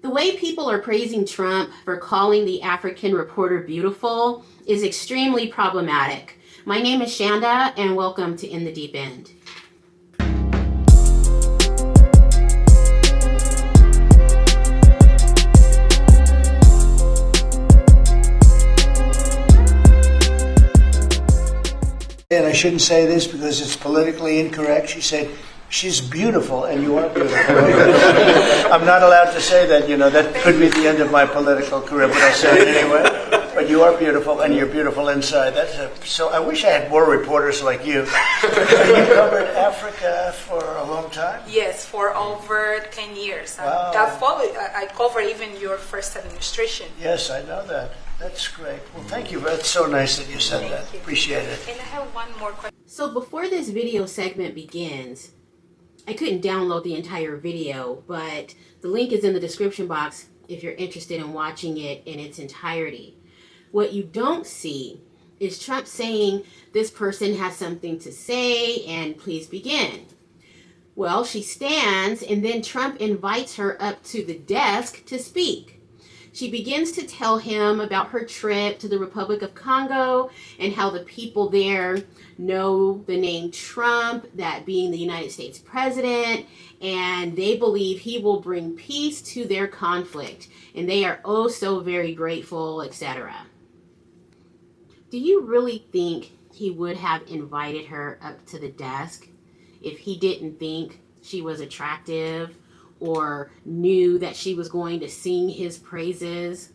The way people are praising Trump for calling the African reporter beautiful is extremely problematic. My name is Shanda, and welcome to In the Deep End. And I shouldn't say this because it's politically incorrect. She said, she's beautiful, and you are beautiful. I'm not allowed to say that, that could be the end of my political career, but I'll say it anyway. But you are beautiful, and you're beautiful inside. So I wish I had more reporters like you. You covered Africa for a long time? Yes, for over 10 years. Wow. I covered even your first administration. Yes, I know that. That's great. Well, thank you. That's so nice that you said Thank that. you. Appreciate it. And I have one more question. So before this video segment begins, I couldn't download the entire video, but the link is in the description box if you're interested in watching it in its entirety. What you don't see is Trump saying this person has something to say and please begin. Well, she stands and then Trump invites her up to the desk to speak. She begins to tell him about her trip to the Republic of Congo and how the people there know the name Trump, that being the United States president, and they believe he will bring peace to their conflict, and they are oh so very grateful, etc. Do you really think he would have invited her up to the desk if he didn't think she was attractive or knew that she was going to sing his praises?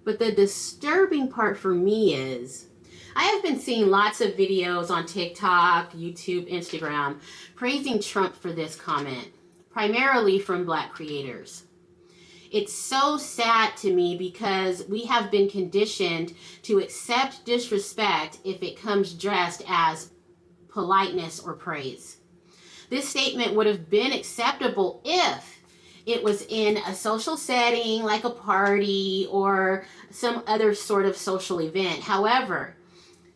But the disturbing part for me is I have been seeing lots of videos on TikTok, YouTube, Instagram praising Trump for this comment, primarily from Black creators. It's so sad to me because we have been conditioned to accept disrespect if it comes dressed as politeness or praise. This statement would have been acceptable if it was in a social setting like a party or some other sort of social event. However,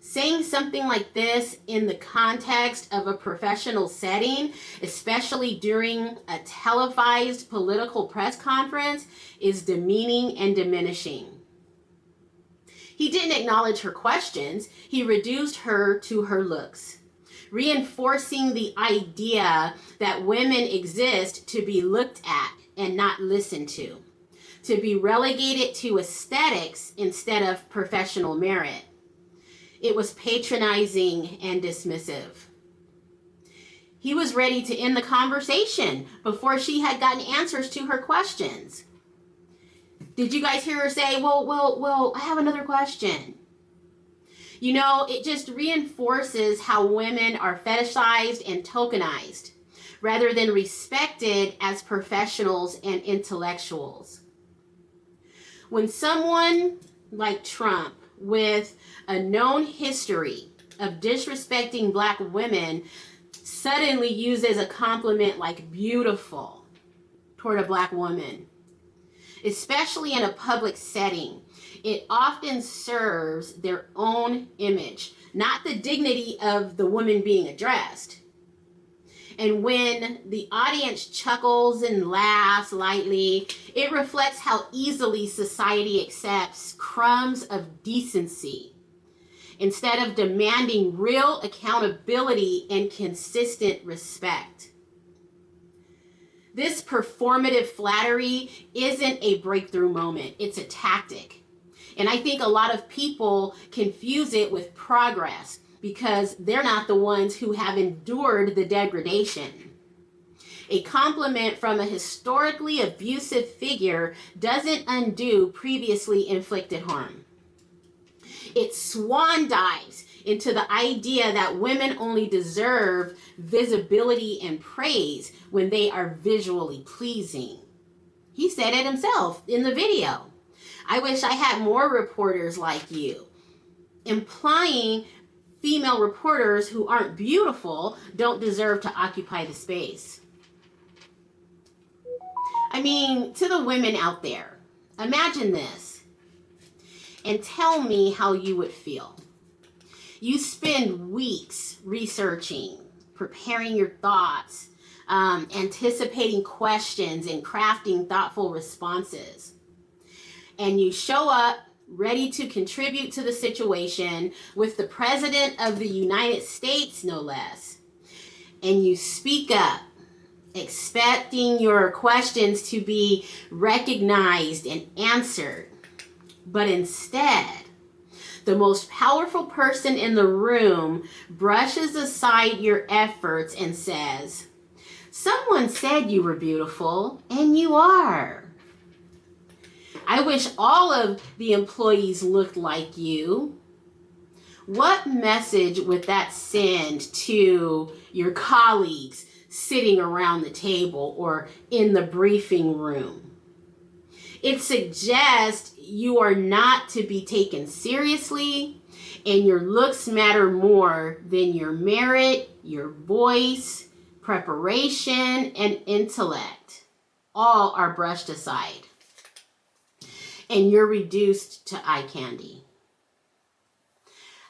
saying something like this in the context of a professional setting, especially during a televised political press conference, is demeaning and diminishing. He didn't acknowledge her questions. He reduced her to her looks, reinforcing the idea that women exist to be looked at and not listened to be relegated to aesthetics instead of professional merit. It was patronizing and dismissive. He was ready to end the conversation before she had gotten answers to her questions. Did you guys hear her say, well, I have another question? It just reinforces how women are fetishized and tokenized rather than respected as professionals and intellectuals. When someone like Trump, with a known history of disrespecting Black women, suddenly uses a compliment like beautiful toward a Black woman, especially in a public setting, it often serves their own image, not the dignity of the woman being addressed. And when the audience chuckles and laughs lightly, it reflects how easily society accepts crumbs of decency instead of demanding real accountability and consistent respect. This performative flattery isn't a breakthrough moment, it's a tactic. And I think a lot of people confuse it with progress because they're not the ones who have endured the degradation. A compliment from a historically abusive figure doesn't undo previously inflicted harm. It swan dives into the idea that women only deserve visibility and praise when they are visually pleasing. He said it himself in the video. I wish I had more reporters like you, implying female reporters who aren't beautiful don't deserve to occupy the space. I mean, to the women out there, imagine this and tell me how you would feel. You spend weeks researching, preparing your thoughts, anticipating questions and crafting thoughtful responses. And you show up ready to contribute to the situation with the President of the United States, no less. And you speak up, expecting your questions to be recognized and answered. But instead, the most powerful person in the room brushes aside your efforts and says, "Someone said you were beautiful, and you are. I wish all of the employees looked like you." What message would that send to your colleagues sitting around the table or in the briefing room? It suggests you are not to be taken seriously, and your looks matter more than your merit, your voice, preparation, and intellect. All are brushed aside, and you're reduced to eye candy.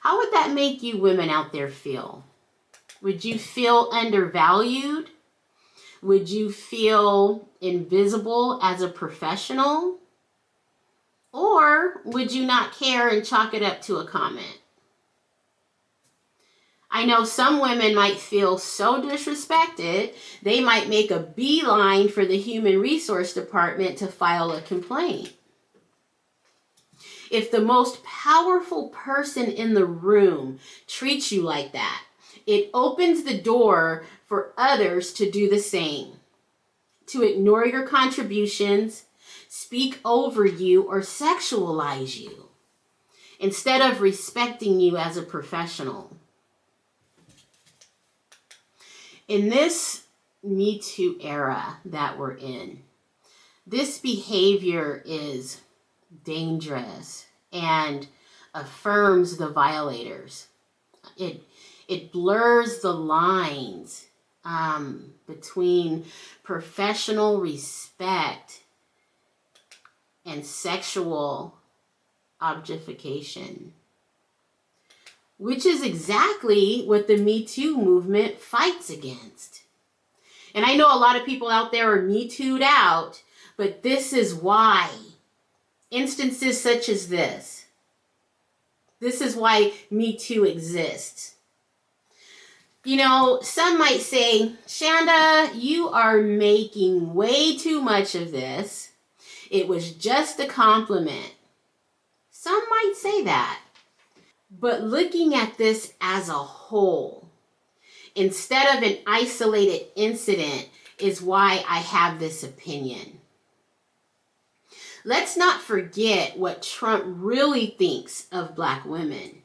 How would that make you women out there feel? Would you feel undervalued? Would you feel invisible as a professional? Or would you not care and chalk it up to a comment? I know some women might feel so disrespected, they might make a beeline for the Human Resource Department to file a complaint. If the most powerful person in the room treats you like that, it opens the door for others to do the same, to ignore your contributions, speak over you, or sexualize you, instead of respecting you as a professional. In this Me Too era that we're in, this behavior is dangerous and affirms the violators. It blurs the lines between professional respect and sexual objectification, which is exactly what the Me Too movement fights against. And I know a lot of people out there are Me Too'd out, but this is why. Instances such as this is why Me Too exists. You know, some might say, "Shanda, you are making way too much of this. It was just a compliment." Some might say that. But looking at this as a whole, instead of an isolated incident, is why I have this opinion. Let's not forget what Trump really thinks of Black women.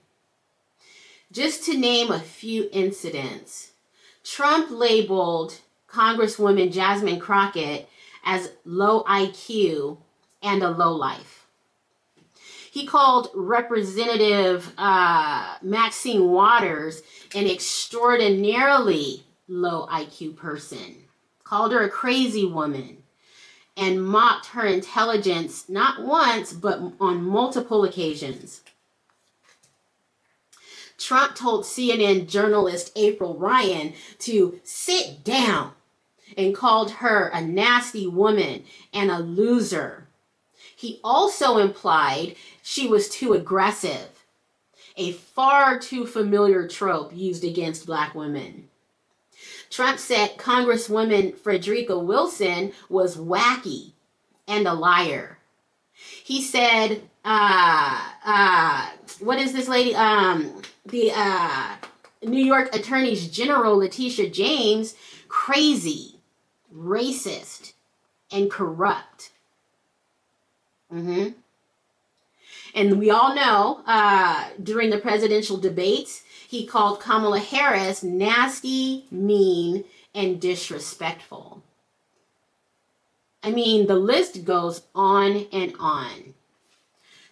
Just to name a few incidents, Trump labeled Congresswoman Jasmine Crockett as low IQ and a lowlife. He called Representative Maxine Waters an extraordinarily low IQ person, called her a crazy woman, and mocked her intelligence not once, but on multiple occasions. Trump told CNN journalist April Ryan to sit down and called her a nasty woman and a loser. He also implied she was too aggressive, a far too familiar trope used against Black women. Trump said Congresswoman Fredricka Wilson was wacky and a liar. He said, what is this lady? The New York Attorney General Leticia James, crazy, racist, and corrupt. And we all know during the presidential debates, he called Kamala Harris nasty, mean, and disrespectful. I mean, the list goes on and on.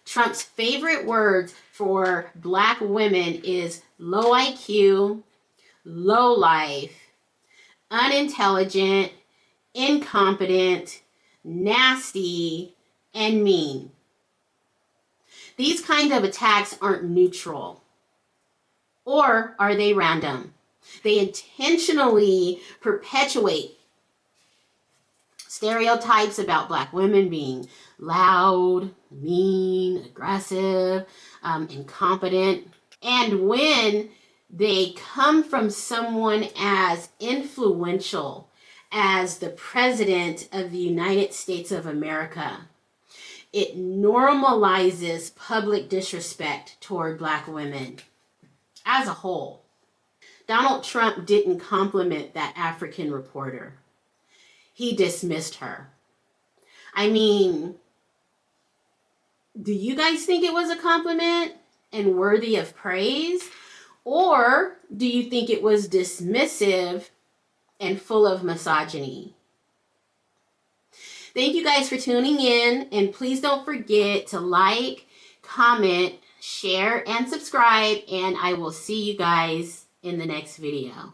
Trump's favorite words for Black women is low IQ, low life, unintelligent, incompetent, nasty, and mean. These kind of attacks aren't neutral. Or are they random? They intentionally perpetuate Stereotypes about Black women being loud, mean, aggressive, incompetent. And when they come from someone as influential as the President of the United States of America, it normalizes public disrespect toward Black women as a whole. Donald Trump didn't compliment that African reporter. He dismissed her. I mean, do you guys think it was a compliment and worthy of praise? Or do you think it was dismissive and full of misogyny? Thank you guys for tuning in, and please don't forget to like, comment, share, and subscribe, and I will see you guys in the next video.